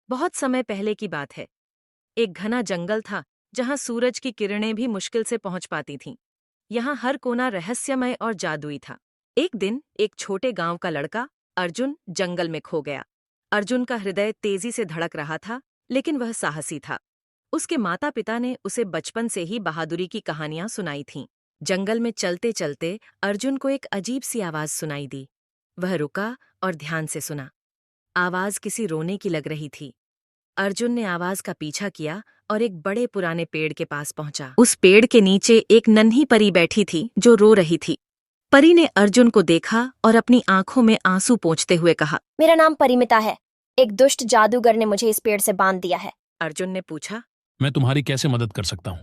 बहुत समय पहले की बात है। एक घना जंगल था जहां सूरज की किरणें भी मुश्किल से पहुंच पाती थीं। यहाँ हर कोना रहस्यमय और जादुई था। एक दिन एक छोटे गांव का लड़का अर्जुन जंगल में खो गया। अर्जुन का हृदय तेजी से धड़क रहा था, लेकिन वह साहसी था। उसके माता पिता ने उसे बचपन से ही बहादुरी की कहानियां सुनाई थीं। जंगल में चलते चलते अर्जुन को एक अजीब सी आवाज सुनाई दी। वह रुका और ध्यान से सुना। आवाज किसी रोने की लग रही थी। अर्जुन ने आवाज का पीछा किया और एक बड़े पुराने पेड़ के पास पहुंचा। उस पेड़ के नीचे एक नन्ही परी बैठी थी जो रो रही थी। परी ने अर्जुन को देखा और अपनी आंखों में आंसू पोंछते हुए कहा, मेरा नाम परिमिता है। एक दुष्ट जादूगर ने मुझे इस पेड़ से बांध दिया है। अर्जुन ने पूछा। मैं तुम्हारी कैसे मदद कर सकता हूँ?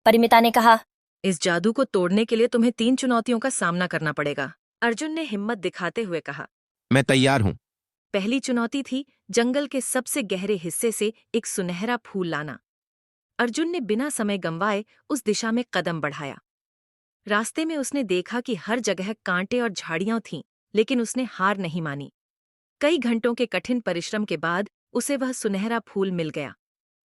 परिमिता ने कहा, इस जादू को तोड़ने के लिए तुम्हें 3 चुनौतियों का सामना करना पड़ेगा। अर्जुन ने हिम्मत दिखाते हुए कहा। मैं तैयार हूँ। पहली चुनौती थी जंगल के सबसे गहरे हिस्से से एक सुनहरा फूल लाना। अर्जुन ने बिना समय गंवाए उस दिशा में कदम बढ़ाया। रास्ते में उसने देखा कि हर जगह कांटे और झाड़ियां थीं, लेकिन उसने हार नहीं मानी। कई घंटों के कठिन परिश्रम के बाद उसे वह सुनहरा फूल मिल गया।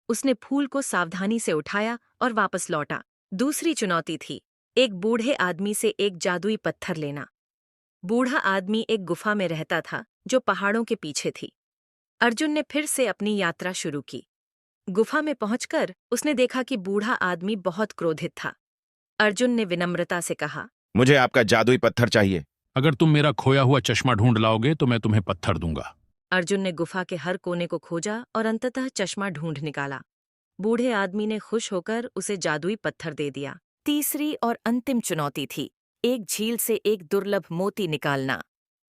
उसने फूल को सावधानी से उठाया और वापस लौटा। दूसरी चुनौती थी एक बूढ़े आदमी से एक जादुई पत्थर लेना। बूढ़ा आदमी एक गुफा में रहता था जो पहाड़ों के पीछे थी। अर्जुन ने फिर से अपनी यात्रा शुरू की। गुफा में पहुंचकर उसने देखा कि बूढ़ा आदमी बहुत क्रोधित था। अर्जुन ने विनम्रता से कहा, मुझे आपका जादुई पत्थर चाहिए। अगर तुम मेरा खोया हुआ चश्मा ढूंढ लाओगे तो मैं तुम्हें पत्थर दूंगा। अर्जुन ने गुफा के हर कोने को खोजा और अंततः चश्मा ढूंढ निकाला। बूढ़े आदमी ने खुश होकर उसे जादुई पत्थर दे दिया। तीसरी और अंतिम चुनौती थी एक झील से एक दुर्लभ मोती निकालना।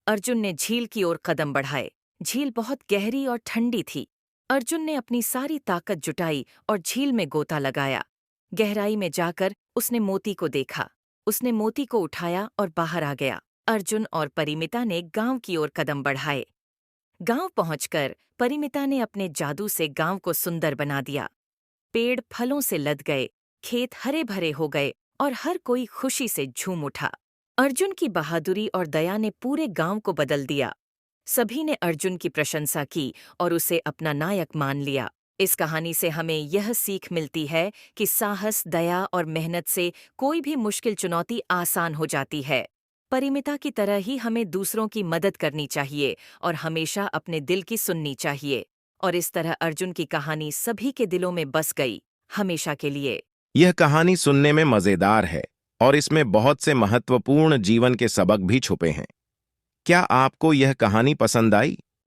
अर्जुन ने झील की ओर कदम बढ़ाए। झील बहुत गहरी और ठंडी थी। अर्जुन ने अपनी सारी ताकत जुटाई और झील में गोता लगाया। गहराई में जाकर उसने मोती को देखा। उसने मोती को उठाया और बाहर आ गया। अर्जुन और परिमिता ने गांव की ओर कदम बढ़ाए। गांव पहुंचकर परिमिता ने अपने जादू से गांव को सुंदर बना दिया। पेड़ फलों से लद गए, खेत हरे भरे हो गए और हर कोई खुशी से झूम उठा। अर्जुन की बहादुरी और दया ने पूरे गांव को बदल दिया। सभी ने अर्जुन की प्रशंसा की और उसे अपना नायक मान लिया। इस कहानी से हमें यह सीख मिलती है कि साहस, दया और मेहनत से कोई भी मुश्किल चुनौती आसान हो जाती है। परिमिता की तरह ही हमें दूसरों की मदद करनी चाहिए और हमेशा अपने दिल की सुननी चाहिए। और इस तरह अर्जुन की कहानी सभी के दिलों में बस गई, हमेशा के लिए। यह कहानी सुनने में मजेदार है और इसमें बहुत से महत्वपूर्ण जीवन के सबक भी छुपे हैं। क्या आपको यह कहानी पसंद आई?